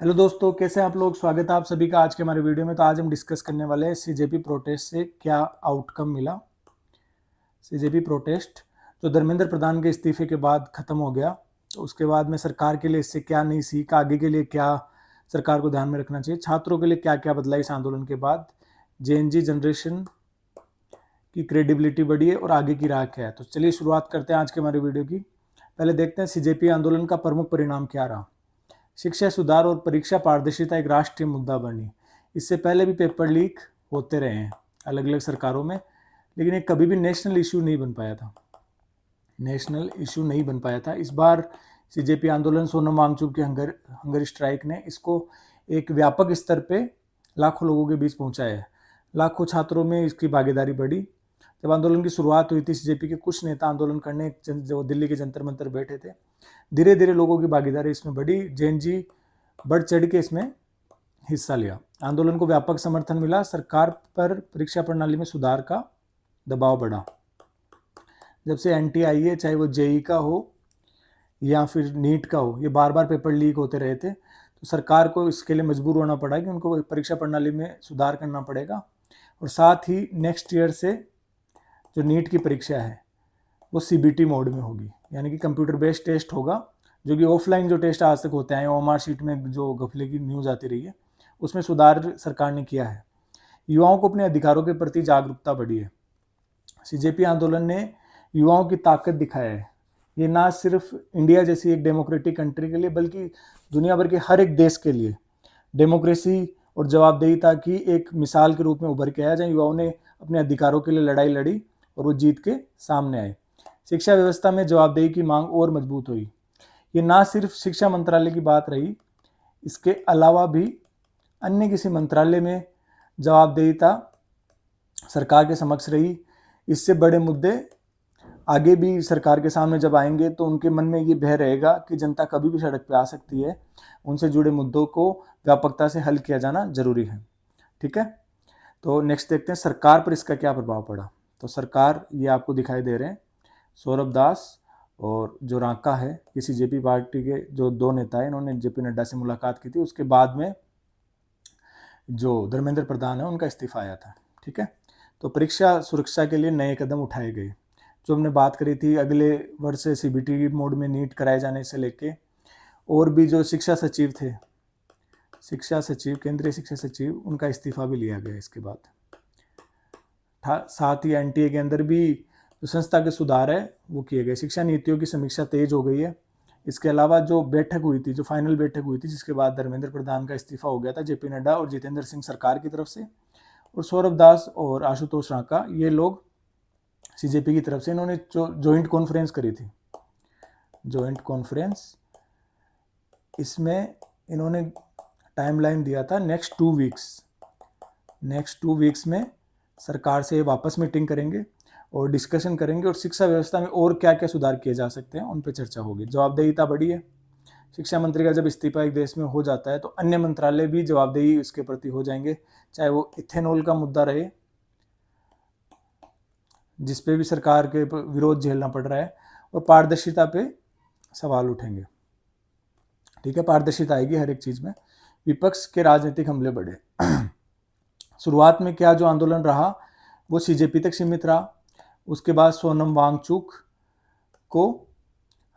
Hello दोस्तों, कैसे हैं आप लोग। स्वागत है आप सभी का आज के हमारे वीडियो में। तो आज हम डिस्कस करने वाले हैं सीजेपी प्रोटेस्ट से क्या आउटकम मिला। सीजेपी प्रोटेस्ट जो धर्मेंद्र प्रधान के इस्तीफे के बाद खत्म हो गया, तो उसके बाद में सरकार के लिए इससे क्या नई सीख, आगे के लिए क्या सरकार को ध्यान में रखना चाहिए, छात्रों के लिए क्या क्या बदला इस आंदोलन के बाद, जेएनजी जनरेशन की क्रेडिबिलिटी बढ़ी है और आगे की राह क्या है। तो चलिए शुरुआत करते हैं आज के हमारे वीडियो की। पहले देखते हैं सीजेपी आंदोलन का प्रमुख परिणाम क्या रहा। शिक्षा सुधार और परीक्षा पारदर्शिता एक राष्ट्रीय मुद्दा बनी। इससे पहले भी पेपर लीक होते रहे हैं अलग अलग सरकारों में, लेकिन ये कभी भी नेशनल इशू नहीं बन पाया था। इस बार सीजेपी आंदोलन, सोनम वांगचुक की हंगर स्ट्राइक ने इसको एक व्यापक स्तर पे लाखों लोगों के बीच पहुंचाया है। लाखों छात्रों में इसकी भागीदारी बढ़ी। जब आंदोलन की शुरुआत हुई थी, सीजेपी के कुछ नेता आंदोलन करने जो दिल्ली के जंतर मंतर बैठे थे, धीरे धीरे लोगों की भागीदारी इसमें बढ़ी। जेएनजी बढ़ चढ़ के इसमें हिस्सा लिया। आंदोलन को व्यापक समर्थन मिला। सरकार पर परीक्षा प्रणाली में सुधार का दबाव बढ़ा। जब से एनटी आई है, चाहे वो जेई का हो या फिर नीट का हो, ये बार बार पेपर लीक होते रहे थे, तो सरकार को इसके लिए मजबूर होना पड़ा कि उनको परीक्षा प्रणाली में सुधार करना पड़ेगा। और साथ ही नेक्स्ट ईयर से जो नीट की परीक्षा है वो सीबीटी मोड में होगी, यानी कि कंप्यूटर बेस्ड टेस्ट होगा, जो कि ऑफलाइन जो टेस्ट आज तक होते हैं, ओएमआर शीट में जो घपले की न्यूज़ आती रही है, उसमें सुधार सरकार ने किया है। युवाओं को अपने अधिकारों के प्रति जागरूकता बढ़ी है। सीजेपी आंदोलन ने युवाओं की ताकत दिखाया है। ये ना सिर्फ इंडिया जैसी एक डेमोक्रेटिक कंट्री के लिए, बल्कि दुनिया भर के हर एक देश के लिए डेमोक्रेसी और जवाबदेहिता की एक मिसाल के रूप में उभर के आया, जहाँ युवाओं ने अपने अधिकारों के लिए लड़ाई लड़ी और वो जीत के सामने आए। शिक्षा व्यवस्था में जवाबदेही की मांग और मजबूत हुई। ये ना सिर्फ शिक्षा मंत्रालय की बात रही, इसके अलावा भी अन्य किसी मंत्रालय में जवाबदेहिता सरकार के समक्ष रही। इससे बड़े मुद्दे आगे भी सरकार के सामने जब आएंगे तो उनके मन में ये भय रहेगा कि जनता कभी भी सड़क पर आ सकती है। उनसे जुड़े मुद्दों को व्यापकता से हल किया जाना जरूरी है। ठीक है, तो नेक्स्ट देखते हैं सरकार पर इसका क्या प्रभाव पड़ा। तो सरकार, ये आपको दिखाई दे रहे हैं, सौरभ दास और जो रांका है, किसी जेपी पार्टी के जो दो नेता हैं, इन्होंने जेपी नड्डा से मुलाकात की थी। उसके बाद में जो धर्मेंद्र प्रधान है, उनका इस्तीफा आया था। ठीक है, तो परीक्षा सुरक्षा के लिए नए कदम उठाए गए। जो हमने बात करी थी, अगले वर्ष से सीबीटी मोड में नीट कराए जाने से लेके, और भी जो शिक्षा सचिव थे, केंद्रीय शिक्षा सचिव, उनका इस्तीफा भी लिया गया इसके बाद। साथ ही एनटीए के अंदर भी जो संस्था के सुधार है वो किए गए। शिक्षा नीतियों की समीक्षा तेज हो गई है। इसके अलावा जो बैठक हुई थी, जो फाइनल बैठक हुई थी, जिसके बाद धर्मेंद्र प्रधान का इस्तीफा हो गया था, जेपी नड्डा और जितेंद्र सिंह सरकार की तरफ से, और सौरभ दास और आशुतोष रांका, ये लोग सीजेपी की तरफ से, इन्होंने जो ज्वाइंट कॉन्फ्रेंस करी थी, ज्वाइंट कॉन्फ्रेंस, इसमें इन्होंने टाइमलाइन दिया था नेक्स्ट 2 वीक्स में सरकार से वापस मीटिंग करेंगे और डिस्कशन करेंगे, और शिक्षा व्यवस्था में और क्या क्या सुधार किए जा सकते हैं उन पर चर्चा होगी। जवाबदेहिता बढ़ी है। शिक्षा मंत्री का जब इस्तीफा एक देश में हो जाता है तो अन्य मंत्रालय भी जवाबदेही इसके प्रति हो जाएंगे, चाहे वो इथेनॉल का मुद्दा रहे, जिसपे भी सरकार के विरोध झेलना पड़ रहा है, और पारदर्शिता पे सवाल उठेंगे। ठीक है, पारदर्शिता आएगी हर एक चीज में। विपक्ष के राजनीतिक हमले बढ़े। शुरुआत में क्या जो आंदोलन रहा वो सीजेपी तक सीमित रहा। उसके बाद सोनम वांगचुक को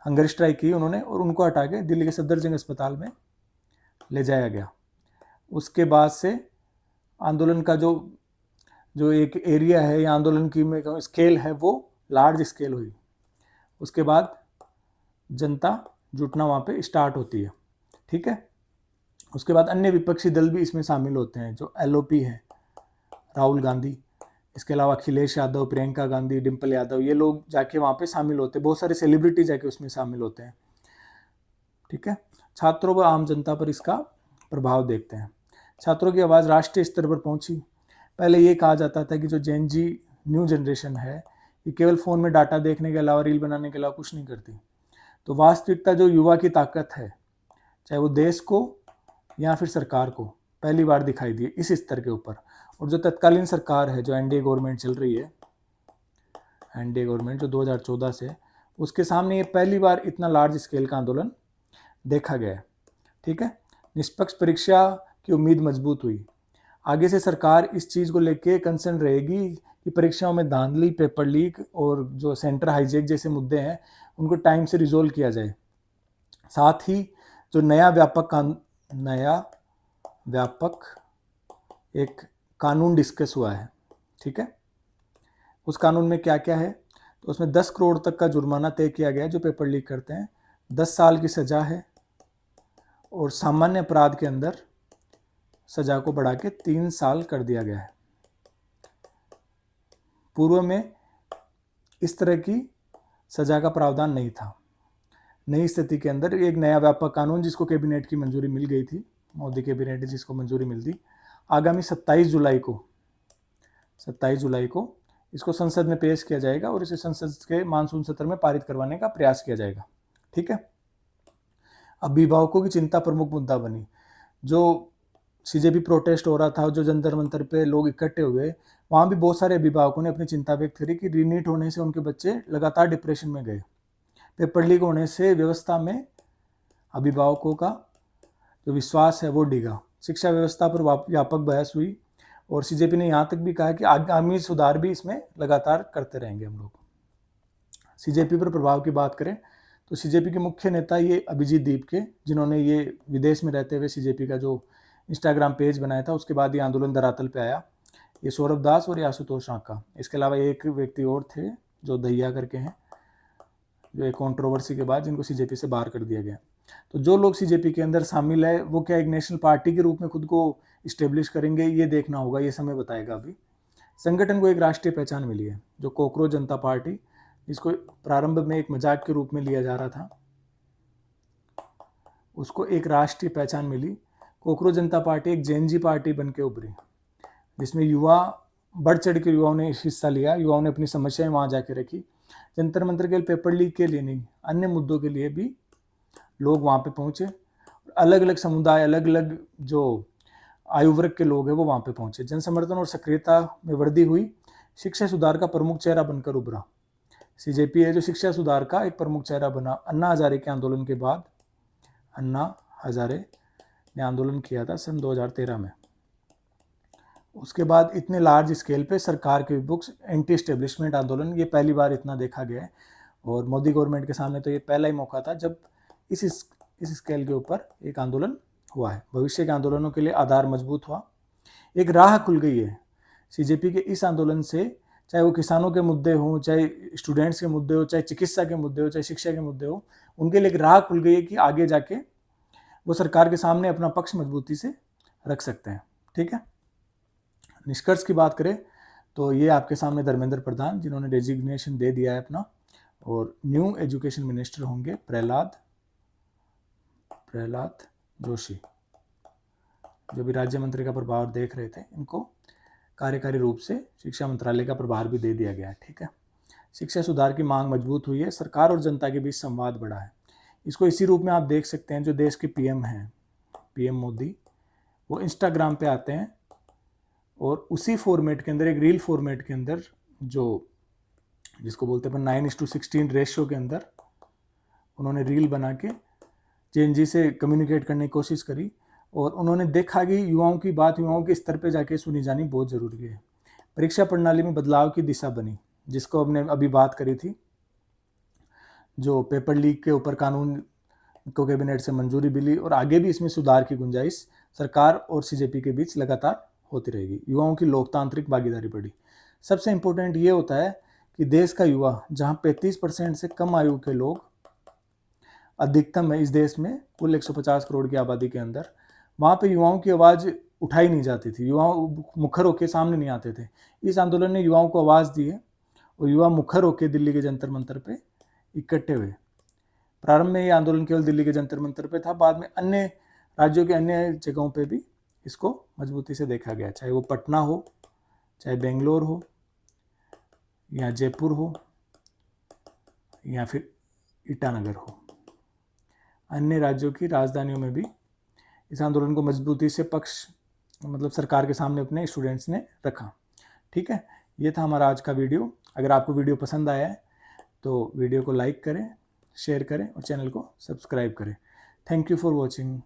हंगर स्ट्राइक की उन्होंने, और उनको हटा के दिल्ली के सफदरजंग अस्पताल में ले जाया गया। उसके बाद से आंदोलन का जो एक एरिया है या आंदोलन की मैं कहूँ स्केल है, वो लार्ज स्केल हुई। उसके बाद जनता जुटना वहाँ पे स्टार्ट होती है। ठीक है, उसके बाद अन्य विपक्षी दल भी इसमें शामिल होते हैं। जो एलओपी है, राहुल गांधी, इसके अलावा अखिलेश यादव, प्रियंका गांधी, डिम्पल यादव, ये लोग जाके वहाँ पे शामिल होते हैं। बहुत सारे सेलिब्रिटी जाके उसमें शामिल होते हैं। ठीक है, छात्रों व आम जनता पर इसका प्रभाव देखते हैं। छात्रों की आवाज़ राष्ट्रीय स्तर पर पहुंची। पहले ये कहा जाता था कि जो जेनजी न्यू जनरेशन है, ये केवल फ़ोन में डाटा देखने के अलावा, रील बनाने के अलावा कुछ नहीं करती। तो वास्तविकता जो युवा की ताकत है, चाहे वो देश को या फिर सरकार को, पहली बार दिखाई दी इस स्तर के ऊपर। और जो तत्कालीन सरकार है, जो एनडीए गवर्नमेंट चल रही है, एनडीए गवर्नमेंट जो 2014 से, उसके सामने ये पहली बार इतना लार्ज स्केल का आंदोलन देखा गया है। ठीक है, निष्पक्ष परीक्षा की उम्मीद मजबूत हुई। आगे से सरकार इस चीज़ को लेके कंसर्न रहेगी कि परीक्षाओं में धांधली, पेपर लीक और जो सेंटर हाईजैक जैसे मुद्दे हैं उनको टाइम से रिजोल्व किया जाए। साथ ही जो नया व्यापक एक कानून डिस्कस हुआ है, ठीक है, उस कानून में क्या क्या है, तो उसमें 10 करोड़ तक का जुर्माना तय किया गया है जो पेपर लीक करते हैं, 10 साल की सजा है और सामान्य अपराध के अंदर सजा को बढ़ा के 3 साल कर दिया गया है। पूर्व में इस तरह की सजा का प्रावधान नहीं था। नई स्थिति के अंदर एक नया व्यापक कानून जिसको कैबिनेट की मंजूरी मिल गई थी, मोदी कैबिनेट ने जिसको मंजूरी मिल दी, आगामी 27 जुलाई को इसको संसद में पेश किया जाएगा और इसे संसद के मानसून सत्र में पारित करवाने का प्रयास किया जाएगा। ठीक है। अभिभावकों की चिंता प्रमुख मुद्दा बनी। जो सीजेपी प्रोटेस्ट हो रहा था, जो जंतर मंतर पे लोग इकट्ठे हुए, वहाँ भी बहुत सारे अभिभावकों ने अपनी चिंता व्यक्त करी कि रीनीट होने से उनके बच्चे लगातार डिप्रेशन में गए, पेपर लीक होने से व्यवस्था में अभिभावकों का जो विश्वास है वो डिगा, शिक्षा व्यवस्था पर व्यापक बहस हुई और सीजेपी ने यहाँ तक भी कहा कि आगामी सुधार भी इसमें लगातार करते रहेंगे हम लोग। सीजेपी पर प्रभाव की बात करें तो सीजेपी के मुख्य नेता ये अभिजीत दीप के, जिन्होंने ये विदेश में रहते हुए सीजेपी का जो इंस्टाग्राम पेज बनाया था, उसके बाद ये आंदोलन धरातल पे आया। ये सौरभ दास और ये आशुतोष रांका, इसके अलावा एक व्यक्ति और थे जो दहिया करके हैं, जो एक कंट्रोवर्सी के बाद जिनको सीजेपी से बाहर कर दिया गया। तो जो लोग सीजेपी के अंदर शामिल है वो क्या एक नेशनल पार्टी के रूप में खुद को इस्टेब्लिश करेंगे, ये देखना होगा, ये समय बताएगा। अभी संगठन को एक राष्ट्रीय पहचान मिली है, जो कॉकरोच जनता पार्टी, जिसको प्रारंभ में एक मजाक के रूप में लिया जा रहा था, उसको एक राष्ट्रीय पहचान मिली। कॉकरोच जनता पार्टी एक जेएनजी पार्टी बन के उभरी, जिसमें युवा बढ़ चढ़ के युवाओं ने हिस्सा लिया, युवाओं ने अपनी समस्याएं वहां जाके रखी। जंतर मंतर के पेपर लीक के लिए नहीं, अन्य मुद्दों के लिए भी लोग वहां पे पहुंचे। अलग अलग समुदाय, अलग अलग जो आयु वर्ग के लोग हैं वो वहां पे पहुंचे। जन समर्थन और सक्रियता में वृद्धि हुई। शिक्षा सुधार का प्रमुख चेहरा बनकर उभरा सीजेपी है, जो शिक्षा सुधार का एक प्रमुख चेहरा बना। अन्ना हजारे के आंदोलन के बाद, अन्ना हजारे ने आंदोलन किया था सन 2013 में। उसके बाद इतने लार्ज स्केल पे सरकार के बुक्स एंटी एस्टेब्लिशमेंट आंदोलन, ये पहली बार इतना देखा गया है और मोदी गवर्नमेंट के सामने तो ये पहला ही मौका था जब इस स्केल के ऊपर एक आंदोलन हुआ है। भविष्य के आंदोलनों के लिए आधार मजबूत हुआ, एक राह खुल गई है सीजेपी के इस आंदोलन से। चाहे वो किसानों के मुद्दे हों, चाहे स्टूडेंट्स के मुद्दे हो, चाहे चिकित्सा के मुद्दे हो, चाहे शिक्षा के मुद्दे हो, उनके लिए एक राह खुल गई है कि आगे जाके वो सरकार के सामने अपना पक्ष मजबूती से रख सकते हैं। ठीक है। निष्कर्ष की बात करें तो ये आपके सामने धर्मेंद्र प्रधान, जिन्होंने डेजिग्नेशन दे दिया है अपना, और न्यू एजुकेशन मिनिस्टर होंगे प्रहलाद जोशी, जो भी राज्य मंत्री का प्रभार देख रहे थे, इनको कार्यकारी रूप से शिक्षा मंत्रालय का प्रभार भी दे दिया गया है। ठीक है। शिक्षा सुधार की मांग मजबूत हुई है, सरकार और जनता के बीच संवाद बढ़ा है। इसको इसी रूप में आप देख सकते हैं, जो देश के पीएम हैं, पीएम मोदी, वो इंस्टाग्राम पे आते हैं और उसी फॉर्मेट के अंदर, एक रील फॉर्मेट के अंदर, जो जिसको बोलते हैं 9:16 रेशियो के अंदर, उन्होंने रील बना के जेएनजी से कम्युनिकेट करने की कोशिश करी और उन्होंने देखा कि युवाओं की बात युवाओं के स्तर पे जाके सुनी जानी बहुत ज़रूरी है। परीक्षा प्रणाली में बदलाव की दिशा बनी, जिसको हमने अभी बात करी थी। जो पेपर लीक के ऊपर कानून को कैबिनेट से मंजूरी मिली और आगे भी इसमें सुधार की गुंजाइश सरकार और सीजेपी के बीच लगातार होती रहेगी। युवाओं की लोकतांत्रिक भागीदारी बढ़ी। सबसे इम्पोर्टेंट ये होता है कि देश का युवा, जहाँ 35% से कम आयु के लोग अधिकतम है इस देश में, कुल 150 करोड़ की आबादी के अंदर, वहाँ पे युवाओं की आवाज़ उठाई नहीं जाती थी, युवा मुखर होकर सामने नहीं आते थे। इस आंदोलन ने युवाओं को आवाज़ दी है और युवा मुखर होकर दिल्ली के जंतर मंतर पे इकट्ठे हुए। प्रारंभ में ये आंदोलन केवल दिल्ली के जंतर मंतर पे था, बाद में अन्य राज्यों के अन्य जगहों पे भी इसको मजबूती से देखा गया, चाहे वो पटना हो, चाहे बेंगलोर हो, या जयपुर हो, या फिर ईटानगर हो। अन्य राज्यों की राजधानियों में भी इस आंदोलन को मजबूती से सरकार के सामने अपने स्टूडेंट्स ने रखा। ठीक है। ये था हमारा आज का वीडियो। अगर आपको वीडियो पसंद आया है तो वीडियो को लाइक करें, शेयर करें और चैनल को सब्सक्राइब करें। Thank you for watching.